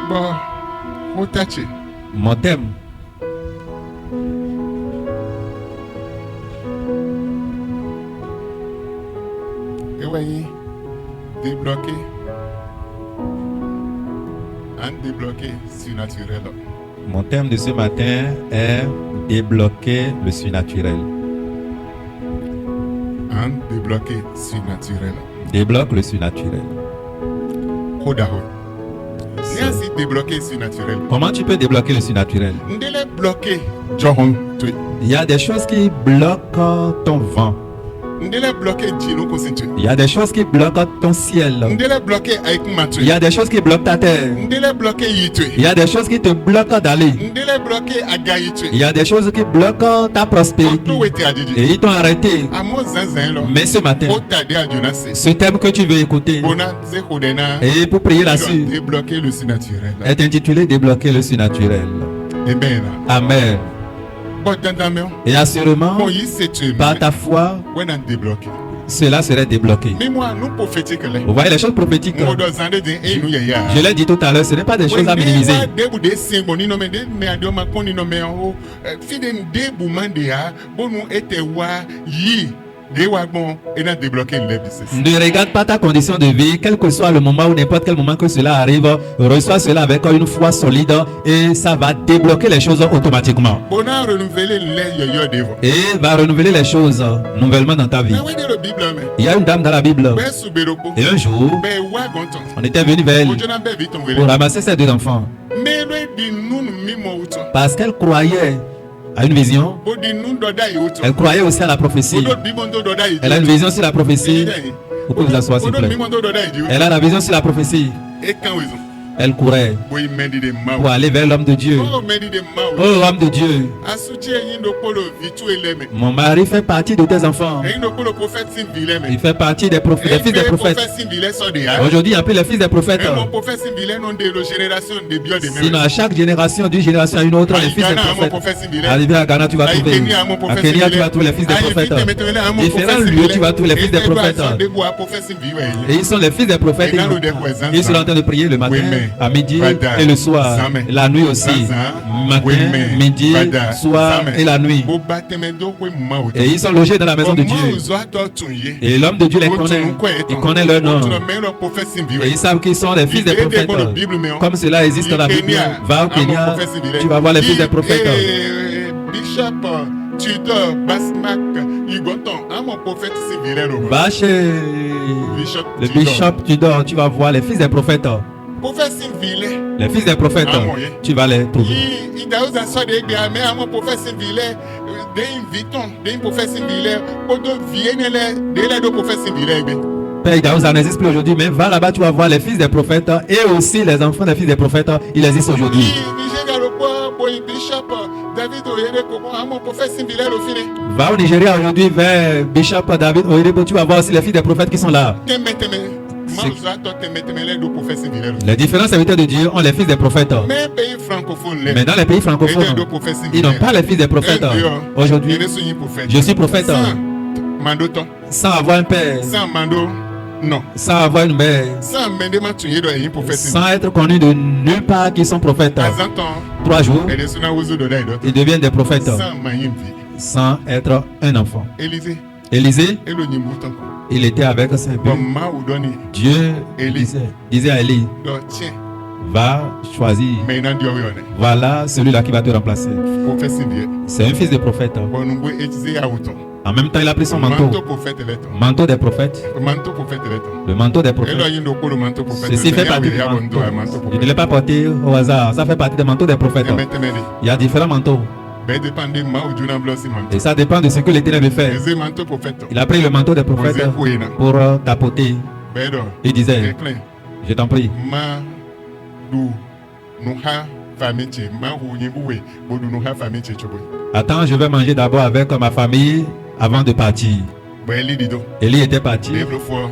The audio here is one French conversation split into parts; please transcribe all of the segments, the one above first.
Bon, Otachi. Mon thème, Et voyez, débloqué. Un débloqué surnaturel. mon thème de ce matin est débloquer le surnaturel. Un débloqué surnaturel. Débloque le surnaturel. Hodaho. C'est ainsi débloqué surnaturel. Comment tu peux débloquer le surnaturel? Ndele bloqué. John, tu. Il y a des choses qui bloquent ton vent. Ndele bloqué Dino Kosintu. Il y a des choses qui bloquent ton ciel. Ndele bloqué avec Matu. Il y a des choses qui bloquent ta terre. Ndele bloqué Yitu. Il y a des choses qui te bloquent d'aller. Ndele bloqué Agayitu. Il y a des choses qui bloquent ta prospérité. Tout était à Didi. Et ils t'ont arrêté. Amo Zanzan lo. Mais ce matin, Otade à Jonasé. ce thème que tu veux écouter Bona Zekodena. et pour prier là-dessus Débloquer le surnaturel. est intitulé Débloquer le surnaturel. Eh bien, Amen. bon, dans Et assurément, bon, il s'est tué. par ta foi, On a débloqué. cela serait débloqué. Mais moi, nous prophétiques là. Vous voyez les choses prophétiques. Je l'ai dit tout à l'heure, ce n'est pas des choses à minimiser. Ne regarde pas ta condition de vie, quel que soit le moment ou n'importe quel moment que cela arrive, reçois cela avec une foi solide et ça va débloquer les choses automatiquement. Et va renouveler les choses nouvellement dans ta vie. Il y a une dame dans la Bible. Et un jour, on était venu vers elle pour ramasser ses deux enfants. Parce qu'elle croyait à une vision. Elle croyait aussi à la prophétie. Elle a une vision sur la prophétie. Vous pouvez vous asseoir s'il vous plaît. Elle a la vision sur la prophétie. Elle courait pour aller vers l'homme de Dieu. Oh, homme de Dieu, mon mari fait partie de tes enfants. Il fait partie des prophètes, des fils des prophètes. Aujourd'hui, il appelle les fils des prophètes. Sinon, à chaque génération, d'une génération à une autre, les fils des prophètes. Arrivé à Ghana, tu vas trouver. À Kenya, tu vas trouver les fils des prophètes. Différents lieux, tu vas trouver les fils des prophètes. Et ils sont les fils des prophètes. Ils sont en train de prier le matin, à midi et le soir. La nuit aussi. Matin, midi, soir et la nuit. Et ils sont logés dans la maison de Dieu. Et l'homme de Dieu les connaît. Il connaît leur nom. Et ils savent qu'ils sont les fils des prophètes. Comme cela existe dans la Bible. Va au Kenya, tu vas voir les fils des prophètes. Bishop Tudor Basmac Igoton, mon prophète civil. Va chez le bishop Tudor, tu vas voir les fils des prophètes. Les fils des prophètes, tu vas les trouver. Père Daouz n'existe plus aujourd'hui, mais va là-bas, tu vas voir les fils des prophètes et aussi les enfants des fils des prophètes, ils existent aujourd'hui. Va au Nigeria aujourd'hui vers Bishop David Oyedepo, tu vas voir aussi les fils des prophètes qui sont là. Les différents serviteurs de Dieu ont les fils des prophètes. Mais dans les pays francophones, ils n'ont pas les fils des prophètes. Aujourd'hui, je suis prophète sans avoir un père, non. Sans avoir une mère, sans être connu de nulle part qui sont prophètes. 3 jours, ils deviennent des prophètes sans être un enfant. Élisée, il était avec ses bébés. Dieu disait à Élie, va choisir. Voilà celui-là qui va te remplacer. C'est un fils de prophète. En même temps, il a pris son manteau. Manteau des prophètes. Le manteau des prophètes. Ceci fait partie du manteau. Il ne l'a pas porté au hasard. Ça fait partie des manteaux des prophètes. Il y a différents manteaux. Et ça dépend de ce que l'Éternel veut faire. Il a pris le manteau des prophètes pour tapoter. Il disait, je t'en prie. Attends, je vais manger d'abord avec ma famille avant de partir. Élie était parti.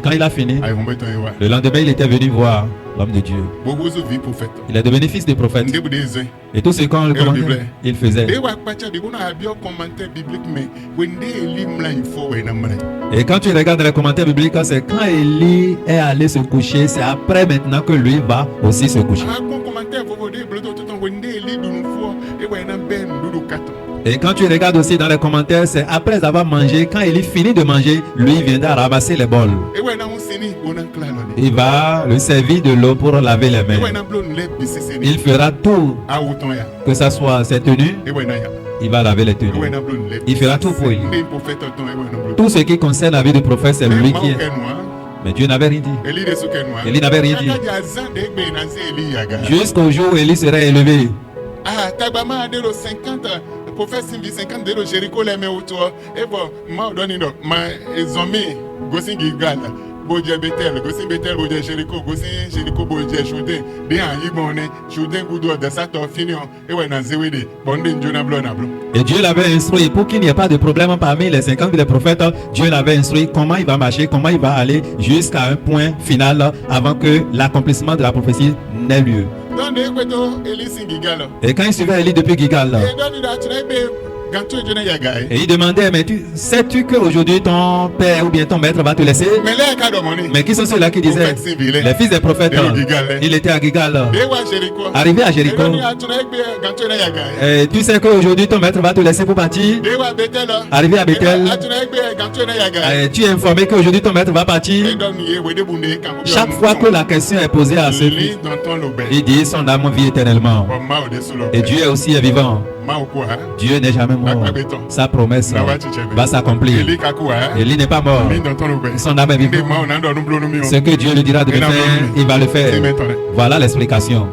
Quand il a fini, le lendemain, il était venu voir l'homme de Dieu. Il est devenu fils de prophète. Et tout ce qu'on le commandait, il faisait. Et quand tu regardes les commentaires bibliques, c'est quand Élie est allé se coucher, c'est après maintenant que lui va aussi se coucher. Et quand tu regardes aussi dans les commentaires, c'est après avoir mangé, quand il finit de manger, lui viendra ramasser les bols. Il va lui servir de l'eau pour laver les mains. Il fera tout, que ça soit ses tenues. Il va laver les tenues. Il fera tout pour lui. Tout ce qui concerne la vie du prophète, c'est lui qui est. Mais Dieu n'avait rien dit. Élie n'avait rien dit. Jusqu'au jour où Élie serait élevé. Ah, Tabama de 50 prophète 50 de Jéricho les mais autour et bon ma donné donc ma zombie gosin gigal boje betel gosin betel boje Jéricho gosin Jéricho boje Jourdain de an yibone Jourdain goudou de ça to fini et ouais na zewede bonde njona blo na blo. Et Dieu l'avait instruit pour qu'il n'y ait pas de problème parmi les 50 des prophètes. Dieu l'avait instruit comment il va marcher, comment il va aller jusqu'à un point final avant que l'accomplissement de la prophétie n'ait lieu. Et quand il suivait Élie depuis Gigal, et il demandait, mais sais-tu qu'aujourd'hui ton père ou bien ton maître va te laisser? Mais qui sont ceux-là qui disaient? Les fils des prophètes. Il était à Gigal. Arrivé à Jéricho. Et tu sais qu'aujourd'hui ton maître va te laisser pour partir. Arrivé à Bethel. Et tu es informé qu'aujourd'hui ton maître va partir. Chaque fois que la question est posée à ce fils, il dit son âme vit éternellement. Et Dieu aussi est vivant. Dieu n'est jamais mort. Sa promesse va s'accomplir. Élie n'est pas mort. Son âme est vivante. Ce que Dieu lui dira de le faire, il va le faire. Voilà l'explication.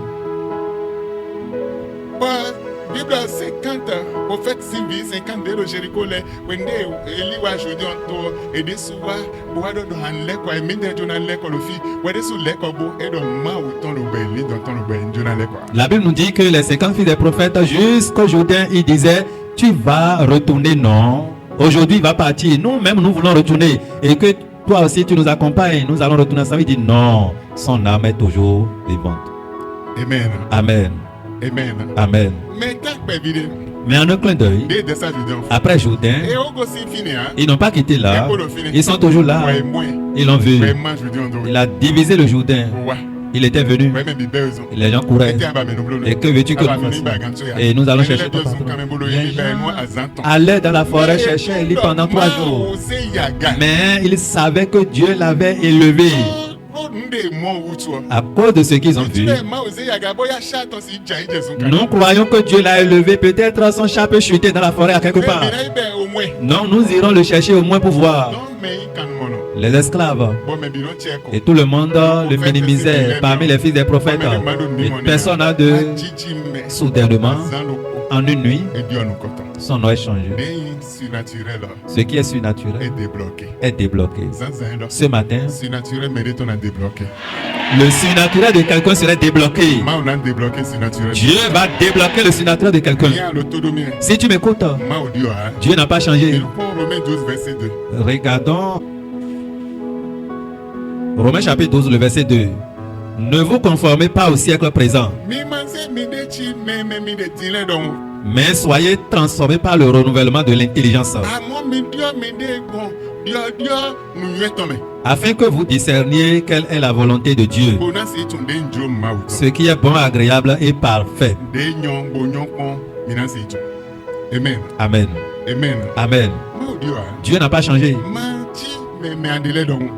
Prophète Sylvie 50 de Jéricho les wende Élie wa jodi on to et de souvent bois do han le ko e mi de jona le ko lo fi wede sou le ko bo et do ma ou ton lo ben li don ton lo ben jona le ko. La Bible nous dit que les 50 fils des prophètes jusqu'au Jourdain, il disait tu vas retourner, non. Aujourd'hui il va partir. Nous-mêmes nous voulons retourner et que toi aussi tu nous accompagnes. Nous allons retourner ensemble. Il dit non, son âme est toujours vivante. Amen. Amen. Amen. Amen. Mais en un clin d'œil, après Jourdain, ils n'ont pas quitté là. Ils sont toujours là. Ils l'ont vu. Il a divisé le Jourdain. Il était venu. Les gens couraient. Et que veux-tu que nous fassions? Et nous allons chercher ton patron. Les gens allaient dans la forêt chercher Élie pendant 3 jours. Mais ils savaient que Dieu l'avait élevé. À cause de ce qu'ils ont vu, nous croyons que Dieu l'a élevé. Peut-être son chat peut chuter dans la forêt à quelque part. Non, nous irons le chercher au moins pour voir. Les esclaves et tout le monde le minimisait parmi les fils des prophètes. Une personne a de soudainement, en une nuit, son nom est changé. Ce qui est surnaturel est débloqué. Ce matin, le surnaturel de quelqu'un serait débloqué. Dieu va débloquer le surnaturel de quelqu'un. Si tu m'écoutes, Dieu n'a pas changé. Regardons Romains chapitre 12, le verset 2. Ne vous conformez pas au siècle présent, mais soyez transformés par le renouvellement de l'intelligence, afin que vous discerniez quelle est la volonté de Dieu, ce qui est bon, agréable et parfait. Amen. Amen. Amen. Amen. Dieu n'a pas changé.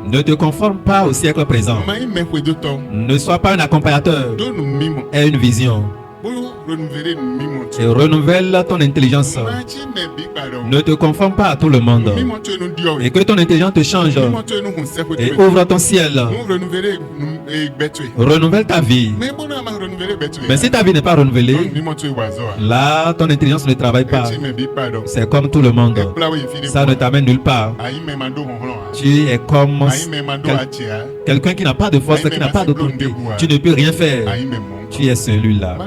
Ne te conforme pas au siècle présent. Ne sois pas un accompagnateur et une vision. Et renouvelle ton intelligence. Ne te conforme pas à tout le monde. Et que ton intelligence te change. Et ouvre ton ciel. Renouvelle ta vie. Mais si ta vie n'est pas renouvelée, là ton intelligence ne travaille pas. C'est comme tout le monde. Ça ne t'amène nulle part. Tu es comme quelqu'un qui n'a pas de force, qui n'a pas d'autorité. Tu ne peux rien faire. Tu es celui-là.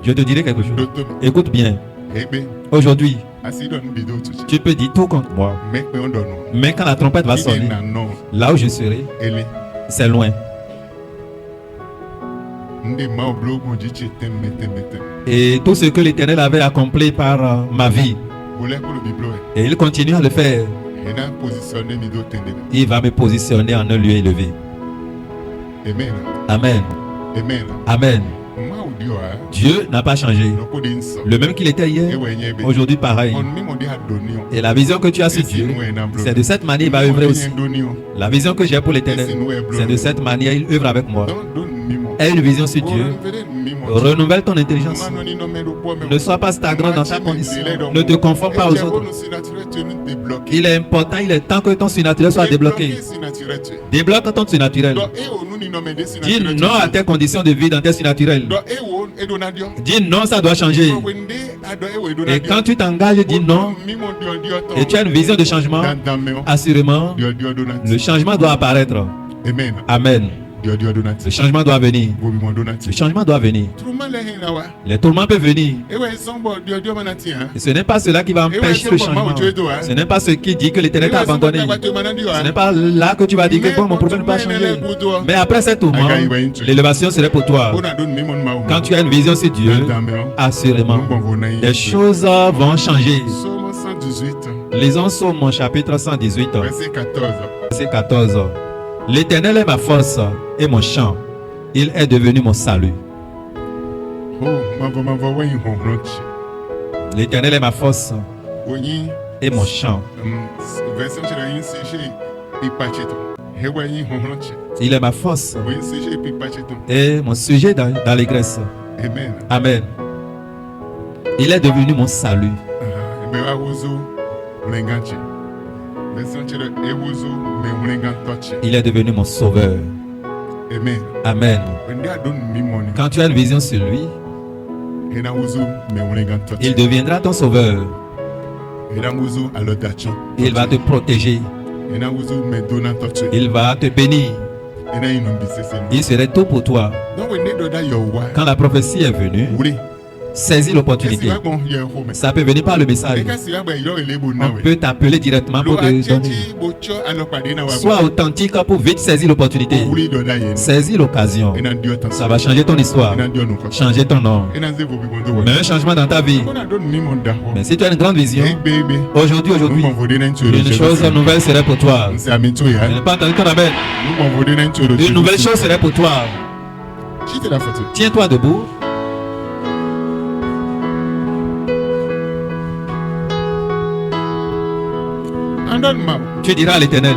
Je te dirai quelque chose. Écoute bien. Aujourd'hui, tu peux dire tout contre moi. Mais quand la trompette va sonner, là où je serai, c'est loin. Et tout ce que l'Éternel avait accompli par ma vie, et il continue à le faire. Il va me positionner en un lieu élevé. Amen. Amen. Amen. Amen. Dieu n'a pas changé. Le même qu'il était hier, aujourd'hui pareil. Et la vision que tu as sur Dieu, c'est de cette manière il va œuvrer aussi. La vision que j'ai pour l'Éternel, c'est de cette manière il œuvre avec moi. Aie une vision sur Dieu. Renouvelle ton intelligence. Ne sois pas stagnant dans ta condition. Ne te conforme pas aux autres. Il est important, il est temps que ton surnaturel soit débloqué. Débloque ton surnaturel. Dis non à tes conditions de vie dans tes surnaturels. Dis non, ça doit changer. Et quand tu t'engages, dis non. Et tu as une vision de changement. Assurément, le changement doit apparaître. Amen. Le changement doit venir. Le changement doit venir. Les tourments peuvent venir. Et ce n'est pas cela qui va empêcher le changement. Ce n'est pas ce qui dit que l'Éternel t'a abandonné. Ce n'est pas là que tu vas dire que bon, mon problème ne va pas changer. Mais après ces tourments, l'élévation serait pour toi. Quand tu as une vision sur Dieu, assurément, les choses vont changer. Lisons Psaume chapitre 118, verset 14. L'Éternel est ma force et mon chant. Il est devenu mon salut. L'Éternel est ma force et mon chant. Il est ma force et mon sujet dans l'allégresse. Amen. Il est devenu mon salut. Il est devenu mon sauveur. Amen. Quand tu as une vision sur lui, il deviendra ton sauveur. Il va te protéger. Il va te bénir. Il serait tout pour toi. Quand la prophétie est venue, saisis l'opportunité. Ça peut venir par le message. On peut t'appeler directement pour te donner. Sois authentique pour vite saisir l'opportunité. Saisis l'occasion. Ça va changer ton histoire. Changer ton nom. Mais un changement dans ta vie. Mais si tu as une grande vision, aujourd'hui, une chose nouvelle serait pour toi. Je n'ai pas entendu ton amen. Une nouvelle chose serait pour toi. Tiens-toi debout. Tu diras à l'Éternel,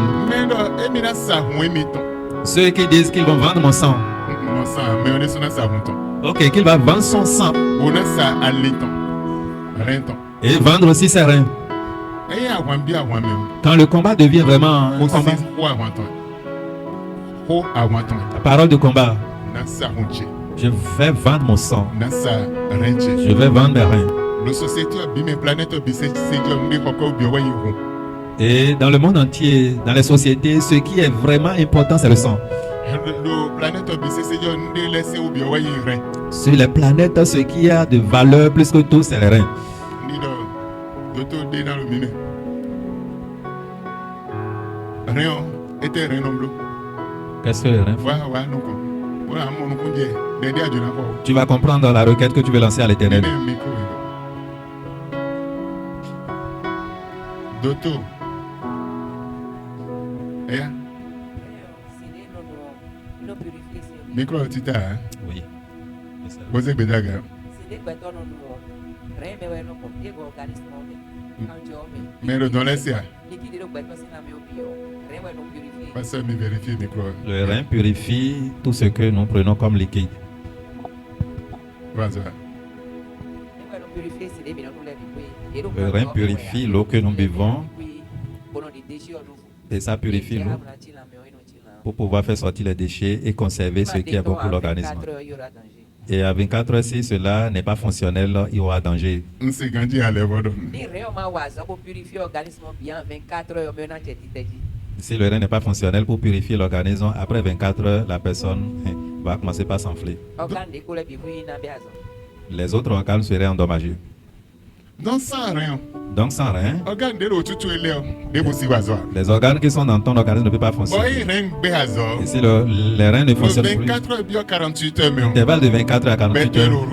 ceux qui disent qu'ils vont vendre mon sang, ok, qu'il va vendre son sang et vendre aussi ses reins. Quand le combat devient vraiment un combat, la parole de combat, je vais vendre mon sang, je vais vendre mes reins. Et dans le monde entier, dans les sociétés, ce qui est vraiment important, c'est le sang. Sur les planètes, ce qui a de valeur plus que tout, c'est les reins. Qu'est-ce que les reins font? Tu vas comprendre la requête que tu veux lancer à l'Éternel. Micro tita. Oui. Posez Bédaga. Mais le don laisse. Pasteur, me vérifie micro. Le rein purifie tout ce que nous prenons comme liquide. Vas-y. Le rein purifie l'eau que nous buvons et ça purifie l'eau pour pouvoir faire sortir les déchets et conserver ce qui est bon pour l'organisme. Et à 24 heures, si cela n'est pas fonctionnel, il y aura danger. Si le rein n'est pas fonctionnel pour purifier l'organisme, après 24 heures, la personne va commencer par s'enfler. Les autres organes seraient endommagés. Donc sans rein. Les organes qui sont dans ton organisme ne peuvent pas fonctionner. Et si les reins ne fonctionnent plus, l'intervalle de 24 à 48 heures,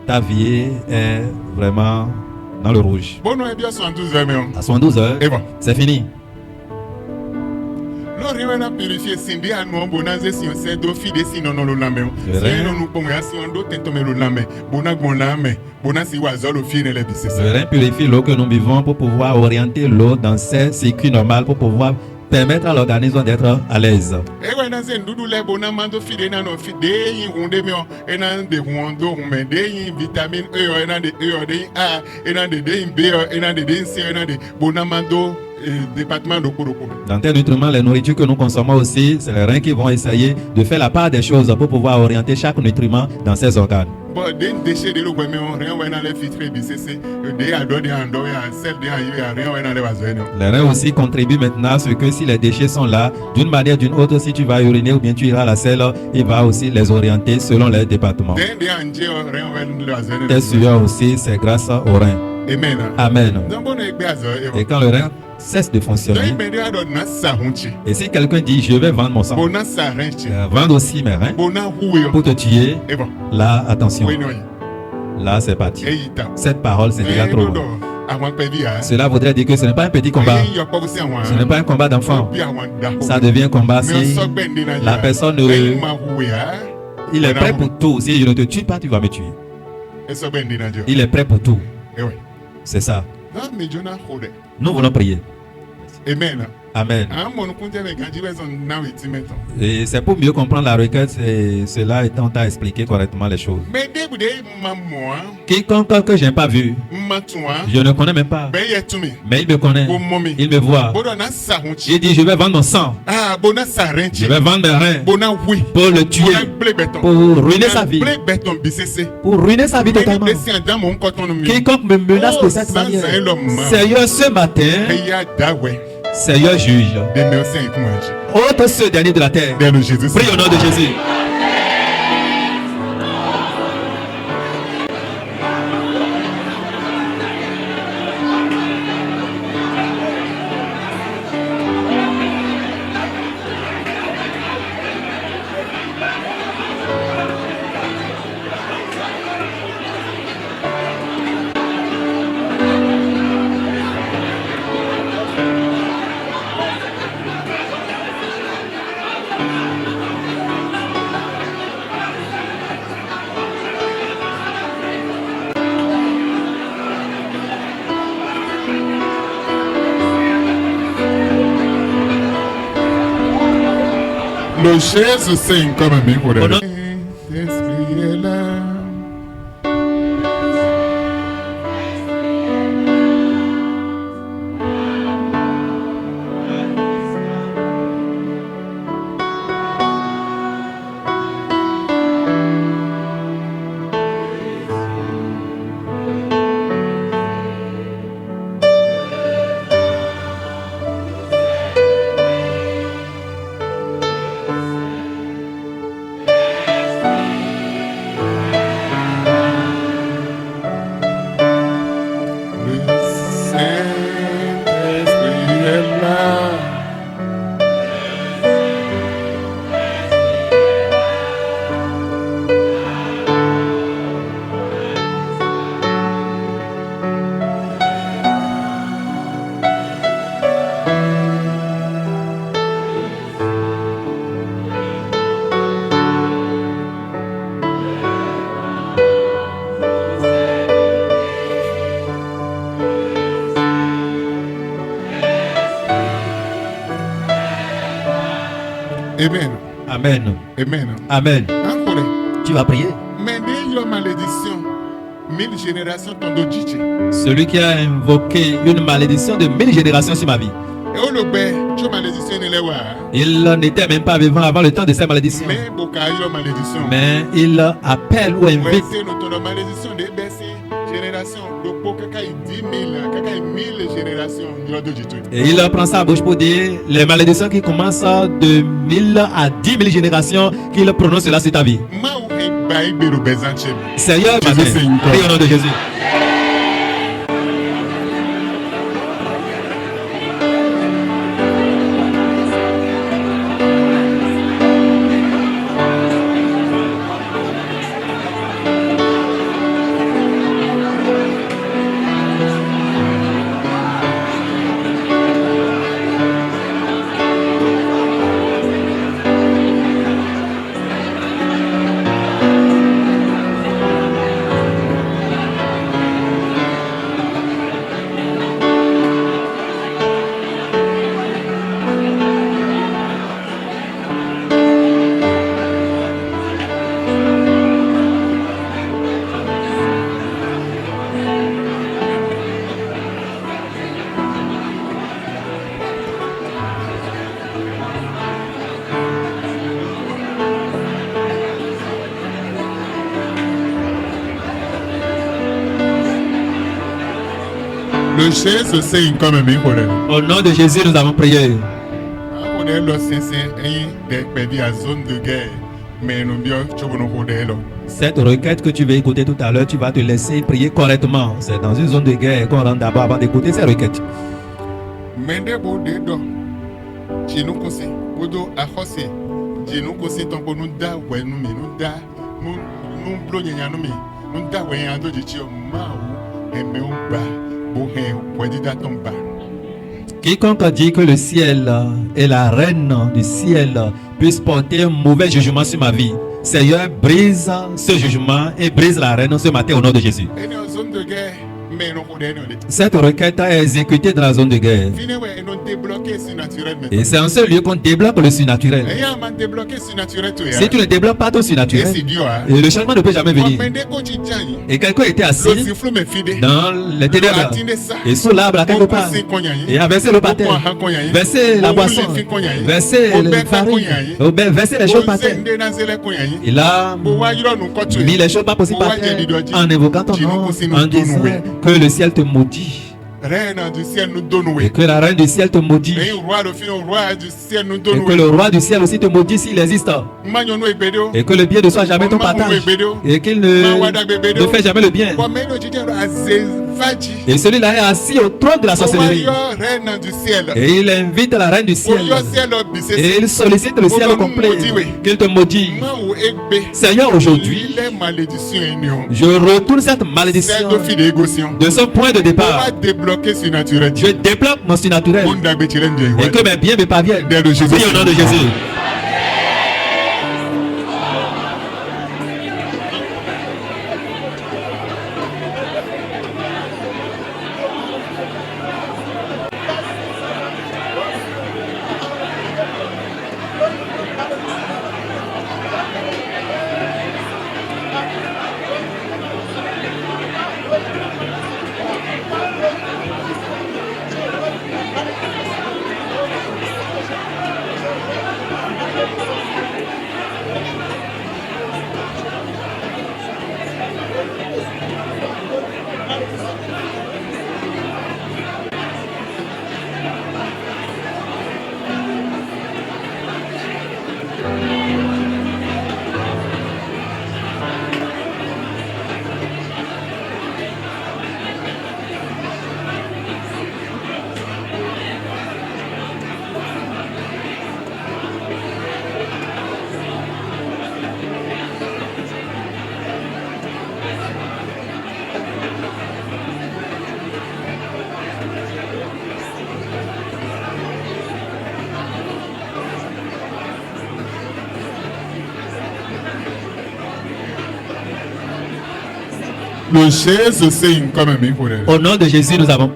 ta vie est vraiment dans le rouge. À 72 heures, c'est fini. L'on purifié Cindy à nous bonazé si on sait d'office des si non le lame. Si on nous pomme si on doit tenter le lame. Bonag bon lame. Bonaz si oiseau au fil les bisses. Le Rhin purifie l'eau que nous buvons pour pouvoir orienter l'eau dans ses circuits normaux pour pouvoir permettre à l'organisme d'être à l'aise. Et ouais, dans un doudou les bonamando fidé dans nos fidé, on démion, et dans des rondo, on met des vitamines E, et dans des E, des A, et dans des B, et dans des C, et dans des bonamando. Département de Kuroko. Dans tel nutriments, les nourritures que nous consommons aussi, c'est les reins qui vont essayer de faire la part des choses pour pouvoir orienter chaque nutriment dans ses organes. Bon, des déchets de l'eau, mais on rien dans les filtres, les reins aussi contribuent maintenant à ce que si les déchets sont là, d'une manière ou d'une autre, si tu vas uriner ou bien tu iras à la selle, il va aussi les orienter selon les départements. Tes sueurs aussi, c'est grâce aux reins. Amen. Amen. Et quand le rein cesse de fonctionner, et si quelqu'un dit je vais vendre mon sang, vendre aussi mes reins pour te tuer, là attention, là c'est parti. Cette parole c'est déjà trop loin. Cela voudrait dire que ce n'est pas un petit combat, ce n'est pas un combat d'enfant, ça devient un combat si la personne il est prêt pour tout. Si je ne te tue pas, tu vas me tuer. Il est prêt pour tout. C'est ça. Nous voulons prier. Amen. Amen. Et c'est pour mieux comprendre la requête, cela étant à expliquer correctement les choses. Quiconque que je n'ai pas vu, je ne connais même pas, mais il me connaît, il me voit. Il dit je vais vendre mon sang, je vais vendre mes reins pour le tuer, pour ruiner sa vie, pour ruiner sa vie totalement. Quiconque me menace de cette manière, Seigneur, ce matin, Seigneur juge, ôte ce dernier de la terre. Prie au nom de Jésus. Le Jésus sing comme un micro de l'esprit est là. Amen. Amen. Amen. Amen. Tu vas prier. Mais une malédiction, 1000 générations t'ont dit. Celui qui a invoqué une malédiction de 1000 générations sur ma vie. Il n'était même pas vivant avant le temps de cette malédiction. Mais il appelle ou invite. Et il prend sa bouche pour dire les malédictions qui commencent de 1000 à 10 000 générations qu'il prononce cela sur ta vie. Seigneur, prie au nom de Jésus. Au nom de Jésus, nous avons prié. Cette requête que tu veux écouter tout à l'heure, tu vas te laisser prier correctement. C'est dans une zone de guerre qu'on rentre d'abord avant d'écouter ces requêtes. Quiconque dit que le ciel et la reine du ciel puissent porter un mauvais jugement sur ma vie, Seigneur, brise ce jugement et brise la reine ce matin au nom de Jésus. Cette requête est exécutée dans la zone de guerre. Et c'est en ce lieu qu'on débloque le surnaturel. Si tu ne débloques pas ton surnaturel, le changement ne peut jamais venir. Et quelqu'un était assis dans les ténèbres et sous l'arbre à quelque part et a versé le baptême, versé la boisson, versé la farine, versé les choses par terre. Il a mis les choses pas possibles par terre en évoquant ton nom, en disant que le ciel te maudit. Et que la reine du ciel te maudit. Et que le roi du ciel aussi te maudit s'il existe. Et que le bien ne soit jamais ton partage. Et qu'il ne fait jamais le bien. Et celui-là est assis au trône de la sorcellerie. Et il invite la reine du ciel. Et il sollicite le ciel au complet. Qu'il te maudit. Seigneur, aujourd'hui, je retourne cette malédiction de ce point de départ. Je débloque mon surnaturel et que mes biens me parviennent. Oui, au nom de Jésus. Au nom de Jésus, nous avons.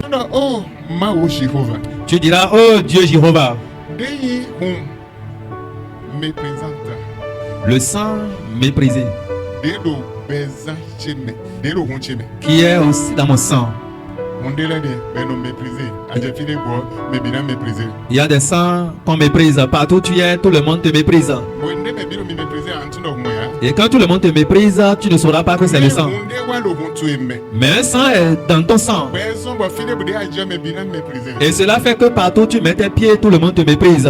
Tu diras, oh Dieu Jéhovah. Le sang méprisé qui est aussi dans mon sang. Il y a des sangs qu'on méprise. Partout où tu es, tout le monde te méprise. Et quand tout le monde te méprise, tu ne sauras pas que c'est le sang. Mais un sang est dans ton sang. Et cela fait que partout où tu mets tes pieds, tout le monde te méprise.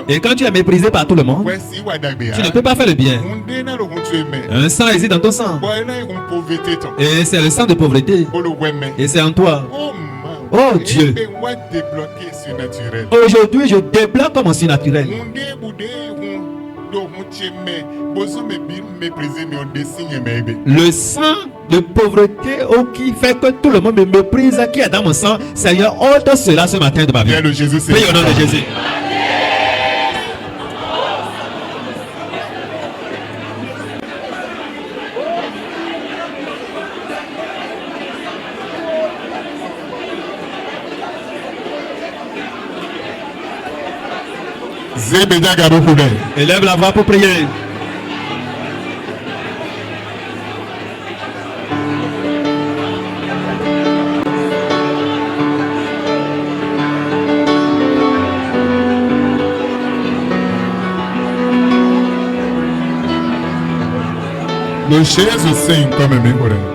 Et quand tu es méprisé par tout le monde, tu ne peux pas faire le bien. Un sang existe dans ton sang. Et c'est le sang de pauvreté. Et c'est en toi. Oh Dieu. Aujourd'hui, je débloque mon surnaturel. Le sang de pauvreté qui fait que tout le monde me méprise, qui est dans mon sang, Seigneur, ôte cela ce matin de ma vie. Prie au nom de Jésus. Élève la voix pour prier.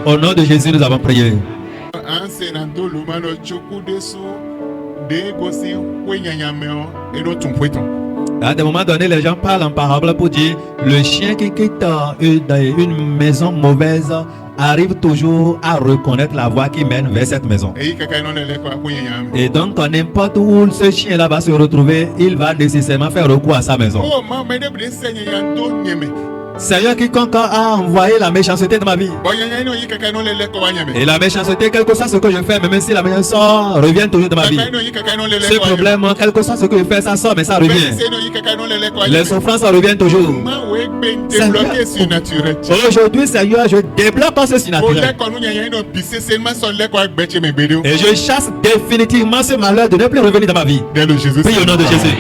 Au nom de Jésus, nous avons prié. À des moments donnés, les gens parlent en parabole pour dire le chien qui quitte une maison mauvaise arrive toujours à reconnaître la voie qui mène vers cette maison. Et donc, n'importe où ce chien-là va se retrouver, il va nécessairement faire recours à sa maison. Seigneur, quiconque a envoyé la méchanceté de ma vie. Et la méchanceté, quel que soit ce que je fais, même si la méchanceté sort, revient toujours de ma vie. Ce problème, quel que soit ce que je fais, ça sort, mais ça revient. Les souffrances, ça revient toujours. Aujourd'hui, Seigneur, je débloque ce surnaturel. Et je chasse définitivement ce malheur de ne plus revenir dans ma vie. Prie au nom de Jésus.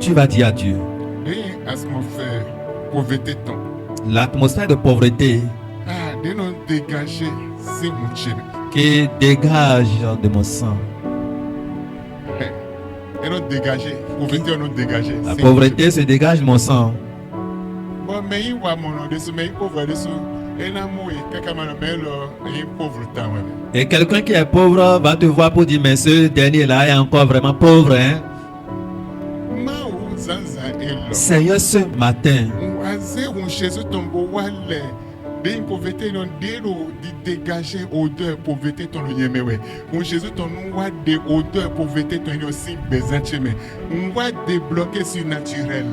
Tu vas dire à Dieu. L'atmosphère de pauvreté qui dégage de mon sang. La pauvreté se dégage de mon sang. Et quelqu'un qui est pauvre va te voir pour dire mais ce dernier là est encore vraiment pauvre, hein? Seigneur, ce matin, dégager odeur pauvreté ton yemewe. Mon Jésus ton noir de odeur pauvreté ton aussi besoin chemin. On va débloquer surnaturel.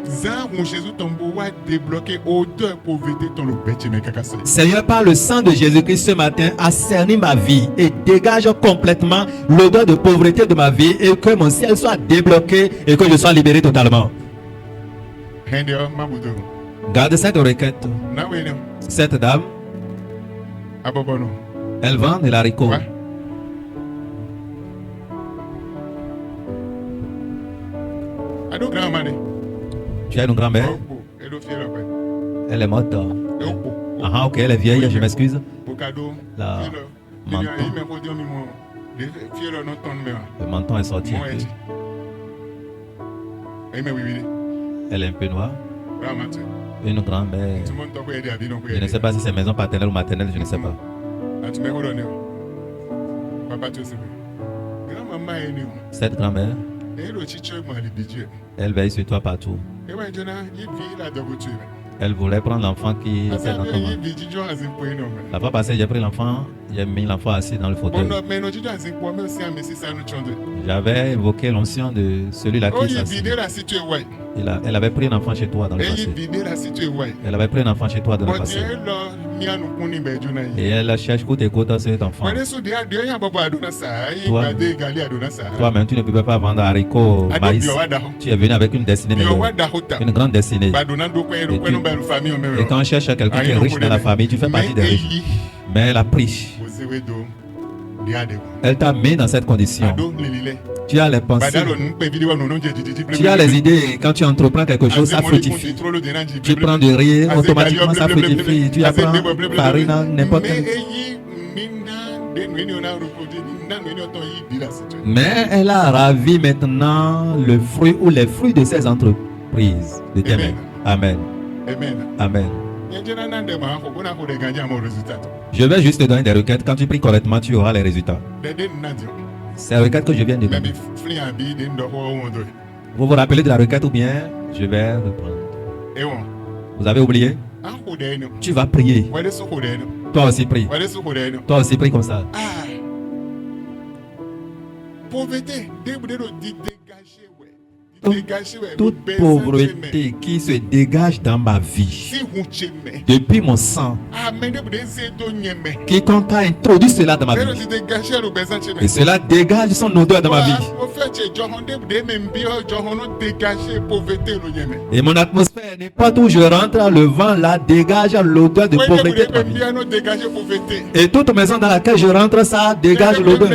Ça mon Jésus ton bois débloquer odeur pauvreté ton chemin kakase. Seigneur, par le sang de Jésus-Christ ce matin, assainit ma vie et dégage complètement l'odeur de pauvreté de ma vie et que mon ciel soit débloqué et que je sois libéré totalement. Garde cette requête. Cette dame, elle vend de l'haricot. Tu as une grand-mère? Elle est morte. Ah, ok, elle est vieille, je m'excuse. La menton. Le menton est sorti. Elle est un peu noire. Une grand-mère. Je ne sais pas si c'est maison paternelle ou maternelle, je ne sais pas. Cette grand-mère, elle veille sur toi partout. Elle voulait prendre l'enfant qui était dans ton ventre. La fois passée, j'ai pris l'enfant, j'ai mis l'enfant assis dans le fauteuil. J'avais évoqué l'onction de celui-là qui s'assit. Elle avait pris un enfant chez toi dans le passé. Elle avait pris un enfant chez toi dans le passé. Et elle cherche coûte et coûte cet enfant. Toi-même, tu ne pouvais pas vendre haricots, maïs. Tu es venu avec une destinée, une grande destinée. Et quand on cherche quelqu'un qui est riche dans la famille, tu fais partie des riches. Mais elle a pris. Elle t'a mis dans cette condition. Tu as les pensées. Tu as les idées. Quand tu entreprends quelque chose, ça fructifie. Tu prends du riz, automatiquement ça fructifie. Tu apprends farine, n'importe quel. Mais elle a ravi maintenant le fruit ou les fruits de ses entreprises de tes mains. Amen. Amen. Je vais juste te donner des requêtes. Quand tu pries correctement, tu auras les résultats. C'est la requête que je viens de donner. Vous vous rappelez de la requête ou bien je vais reprendre? Vous avez oublié? Tu vas prier. Toi aussi prie. Toi aussi prie comme ça. pauvreté, toute pauvreté qui se dégage dans ma vie, depuis mon sang, quiconque a introduit cela dans ma vie, et cela dégage son odeur dans ma vie. Et mon atmosphère, n'importe où je rentre, le vent là dégage l'odeur de pauvreté de ma vie. Et toute maison dans laquelle je rentre, ça dégage l'odeur.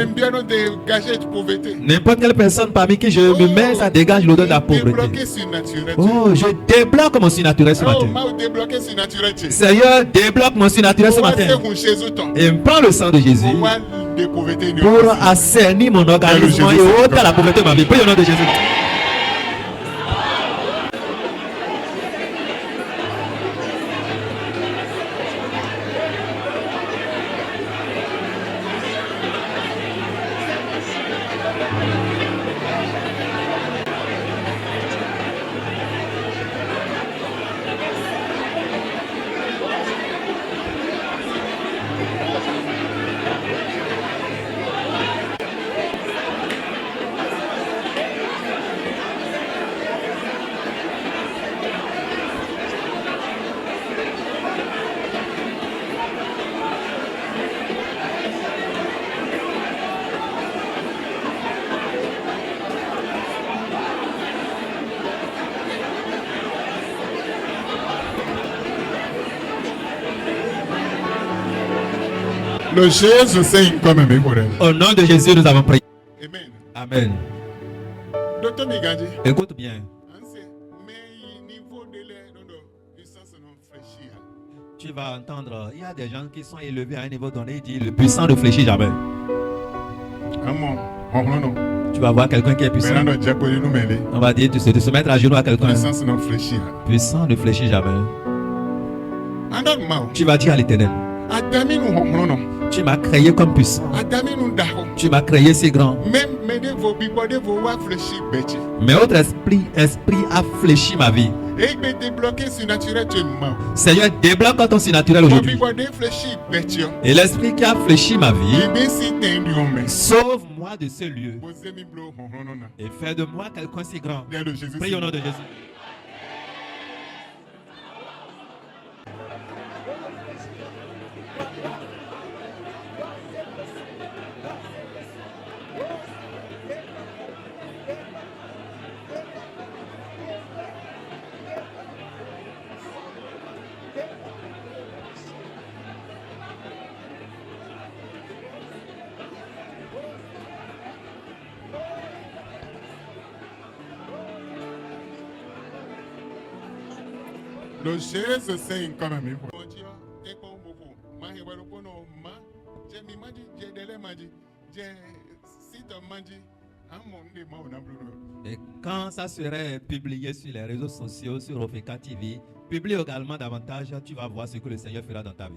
N'importe quelle personne parmi qui je me mets, ça dégage l'odeur de la pauvreté. Oh, je débloque mon surnaturel ce matin. Seigneur, débloque mon surnaturel ce matin. Et prends le sang de Jésus pour assainir mon organisme et ôter la pauvreté de ma vie. Prie au nom de Jésus. Le Jésus c'est comme un mémorial. Au nom de Jésus, nous avons prié. Amen. Amen. Docteur Migadji. Écoute bien. Tu vas entendre, il y a des gens qui sont élevés à un niveau donné, il dit le puissant ne fléchit jamais. Tu vas voir quelqu'un qui est puissant. On va dire de se mettre à genoux à quelqu'un. Puissant ne fléchit jamais. Tu vas dire à l'Éternel, tu m'as créé comme puissant. Tu m'as créé si grand. Mais votre esprit a fléchi ma vie. Seigneur, débloque ton surnaturel aujourd'hui. Et l'esprit qui a fléchi ma vie, sauve-moi de ce lieu. Et fais de moi quelqu'un si grand. Prie au nom de Jésus. Le Jésus c'est comme un mémorial. Et quand ça serait publié sur les réseaux sociaux, sur Ofeka TV, publie également davantage, tu vas voir ce que le Seigneur fera dans ta vie.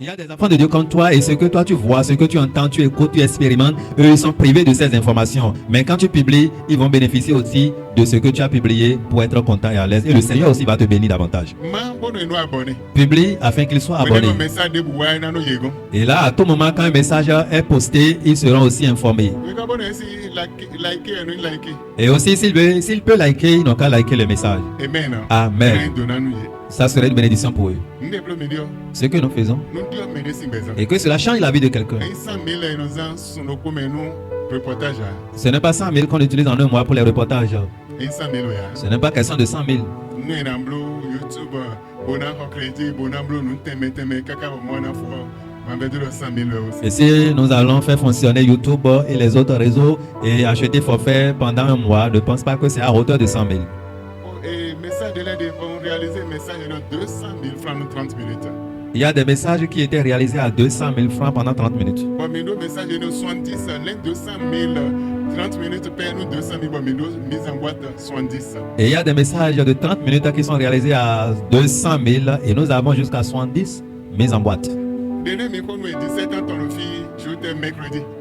Il y a des enfants de Dieu comme toi et ce que toi tu vois, ce que tu entends, tu écoutes, tu expérimentes, eux ils sont privés de ces informations. Mais quand tu publies, ils vont bénéficier aussi de ce que tu as publié pour être content et à l'aise. Et le Seigneur aussi va te bénir davantage. Publie afin qu'ils soient abonnés. Et là, à tout moment, quand un message est posté, ils seront aussi informés. Et aussi, s'il peut liker, ils n'ont qu'à liker le message. Amen. Ça serait une bénédiction pour eux. Ce que nous faisons. Et que cela change la vie de quelqu'un. Ce n'est pas 100 000 qu'on utilise en un mois pour les reportages. Ce n'est pas question de 100 000. Et si nous allons faire fonctionner YouTube et les autres réseaux et acheter forfait pendant un mois, ne pense pas que c'est à hauteur de 100 000. Il y a des messages qui étaient réalisés à 200 000 francs pendant 30 minutes. Et il y a des messages de 30 minutes qui sont réalisés à 200 000 et nous avons jusqu'à 70 mis en boîte.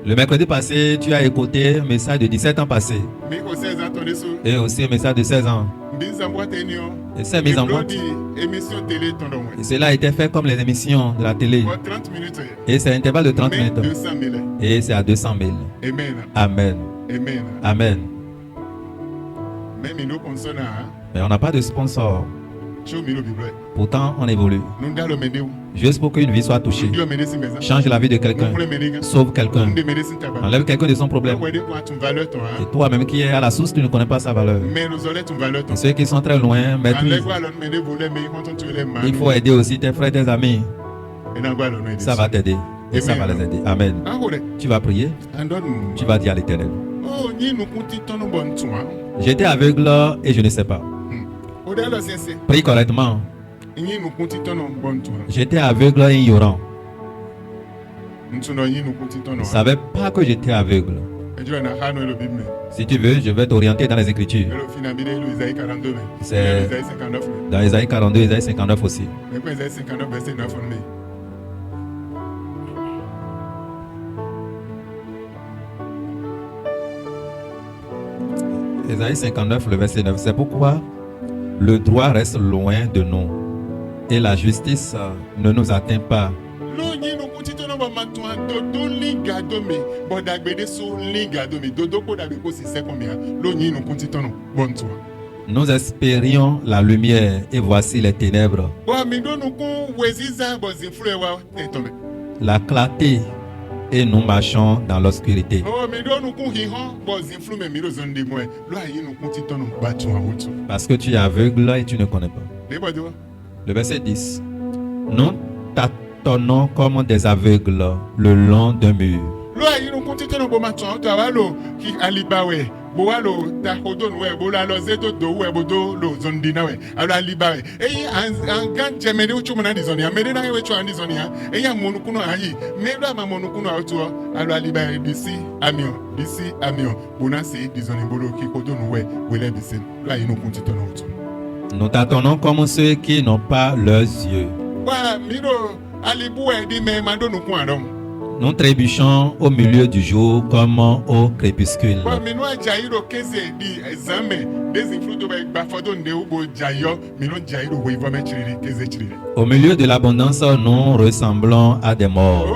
Le mercredi passé, tu as écouté un message de 17 ans passé. Et aussi un message de 16 ans. Et c'est mis en boîte. Et cela a été fait comme les émissions de la télé. Et c'est un intervalle de 30 minutes. Et c'est à 200 000. Amen. Amen. Amen. Amen. Mais on n'a pas de sponsor. Pourtant, on évolue. Juste pour qu'une vie soit touchée. Change la vie de quelqu'un. Sauve quelqu'un. Enlève quelqu'un de son problème. Et toi-même qui es à la source, tu ne connais pas sa valeur. Et ceux qui sont très loin, maîtrisent. Il faut aider aussi tes frères, tes amis. Ça va t'aider. Et ça va les aider. Amen. Tu vas prier. Tu vas dire à l'Éternel. J'étais aveugle et je ne sais pas. Prie correctement. J'étais aveugle et ignorant. Je ne savais pas que j'étais aveugle. Si tu veux, je vais t'orienter dans les Écritures. C'est dans Isaïe 42, Isaïe 59 aussi. Isaïe 59, le verset 9. C'est pourquoi le droit reste loin de nous et la justice ne nous atteint pas. Nous espérions la lumière et voici les ténèbres. La clarté et nous marchons dans l'obscurité. Parce que tu es aveugle et tu ne connais pas. Le verset 10. Nous tâtonnons comme des aveugles le long d'un mur. Nous tâtonnons comme ceux qui n'ont pas leurs yeux. Nous trébuchons au milieu du jour comme au crépuscule. Au milieu de l'abondance, nous ressemblons à des morts.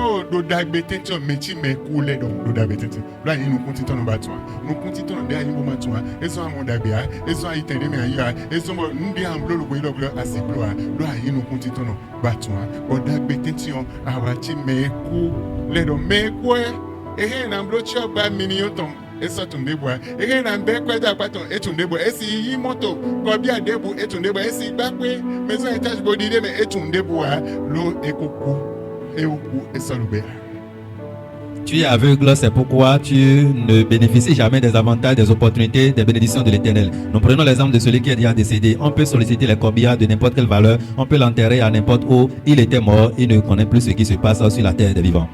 Tu es aveugle, c'est pourquoi tu ne bénéficies jamais des avantages, des opportunités, des bénédictions de l'Éternel. Nous prenons l'exemple de celui qui est déjà décédé. On peut solliciter les corbillards de n'importe quelle valeur, on peut l'enterrer à n'importe où. Il était mort, il ne connaît plus ce qui se passe sur la terre des vivants.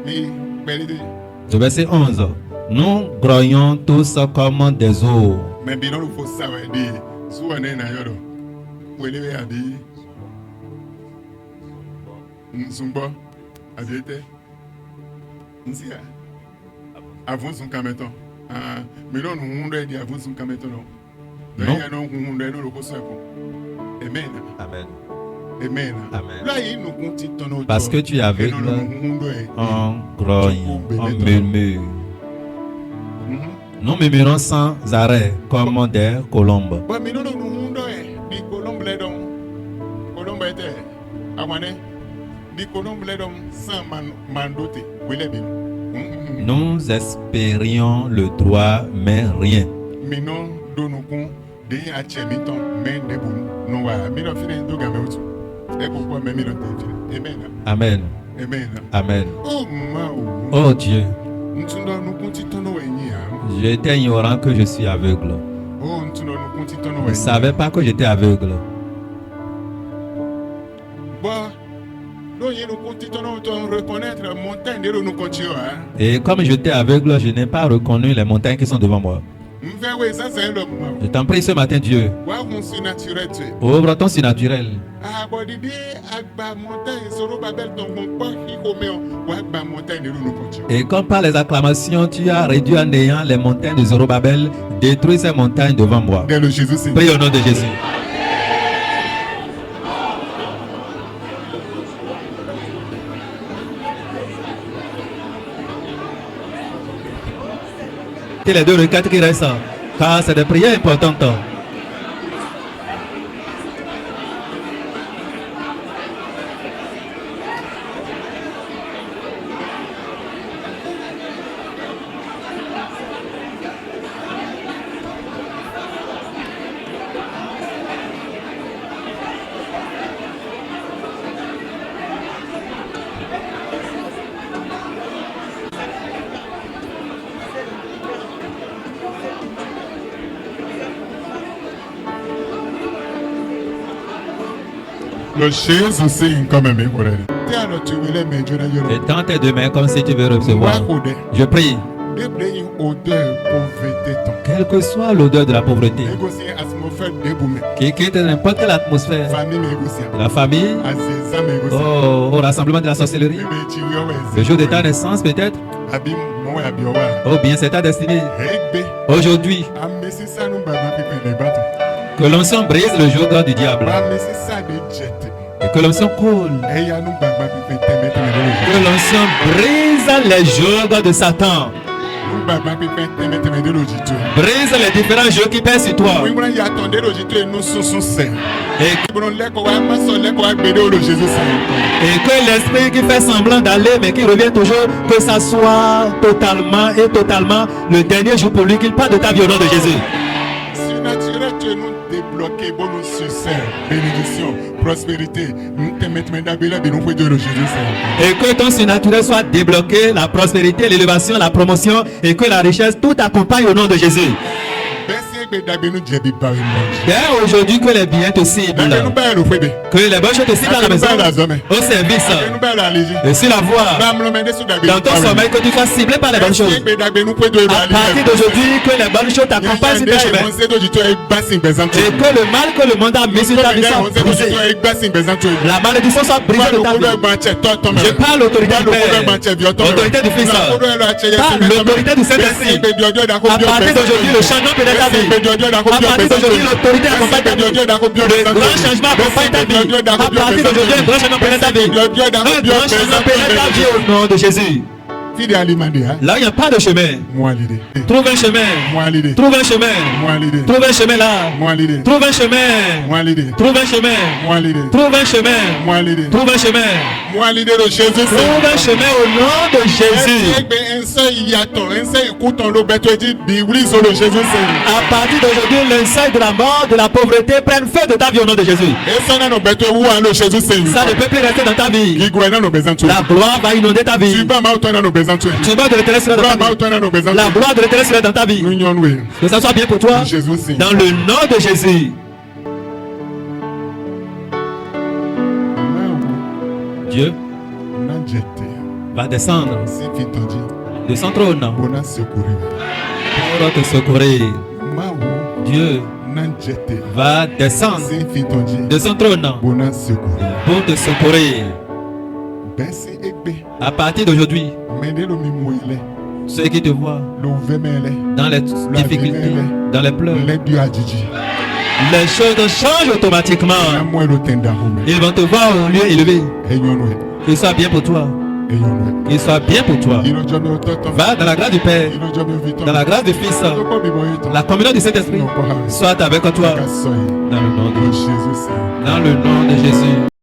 Le verset 11. Nous grognons tous comme des eaux. Amen. Amen. Amen. Parce que tu es aveugle, on grogne, on murmure. Nous murmurons sans arrêt comme des colombes. Nous espérions le droit, mais rien. Amen. Amen. Oh Dieu, j'étais ignorant que je suis aveugle. Je ne savais pas que j'étais aveugle. Et comme j'étais aveugle, je n'ai pas reconnu les montagnes qui sont devant moi. Je t'en prie ce matin, Dieu. Ouvre ton surnaturel. Et comme par les acclamations, tu as réduit à néant les montagnes de Zorobabel, détruis ces montagnes devant moi. Prie au nom de Jésus. C'est les 2 requêtes qui restent, car c'est des prières importantes. Et tends tes 2 mains comme si tu veux recevoir. Je prie. Quelle que soit l'odeur de la pauvreté, qui quitte n'importe quelle atmosphère, la famille, au rassemblement de la sorcellerie, le jour de ta naissance peut-être, ou bien c'est ta destinée. Aujourd'hui, que l'onction brise le joug du diable. Et que l'onction coule. Que l'onction brise les jougs de Satan. Brise les différents jeux qui pèsent sur toi. Et que l'esprit qui fait semblant d'aller mais qui revient toujours, que ça soit totalement le dernier jour pour lui, qu'il parle de ta vie au nom de Jésus. Débloquer bonus succès, bénédiction, prospérité. Et que ton surnaturel soit débloqué, la prospérité, l'élévation, la promotion, et que la richesse tout accompagne au nom de Jésus. Dès aujourd'hui que les biens te ciblent, que les bonnes choses te ciblent à la maison, au service, et sur la voie, dans ton sommeil, que tu sois ciblé par les bonnes choses. À partir d'aujourd'hui, que les bonnes choses t'accompagnent sur tes chemins. Et que le mal que le monde a mis sur ta vie soit brisé. La malédiction soit brisée de ta vie. Je parle l'autorité du Père, l'autorité du Fils, l'autorité du Saint-Esprit. À partir d'aujourd'hui, le changement peut être ta vie. À partir d'aujourd'hui, l'autorité accompagne ta vie. Le grand changement accompagne ta vie. À partir d'aujourd'hui, un grand changement pénètre ta vie. Un grand changement pénètre ta vie au nom de Jésus. Là, il n'y a pas de chemin. Trouve un chemin. Trouve un chemin. Trouve un chemin là. Trouve un chemin. Trouve un chemin. Trouve un chemin. Trouve un chemin. Trouve un chemin au nom de Jésus. À partir d'aujourd'hui, l'insecte de la mort, de la pauvreté prennent feu de ta vie au nom de Jésus. Ça ne peut plus rester dans ta vie. La gloire va inonder ta vie. Tu vas de l'éternel dans ta vie. La gloire de l'éternel dans ta vie. Que ça soit bien pour toi. Dans le nom de Jésus. Dieu va descendre de son trône pour te secourir. Dieu va descendre de son trône pour te secourir. À partir d'aujourd'hui, ceux qui te voient dans les difficultés, dans les pleurs, les choses changent automatiquement. Ils vont te voir au lieu élevé. Qu'il soit bien pour toi. Qu'il soit bien pour toi. Va dans la grâce du Père, dans la grâce du Fils, la communion du Saint-Esprit soit avec toi. Dans le nom de Jésus.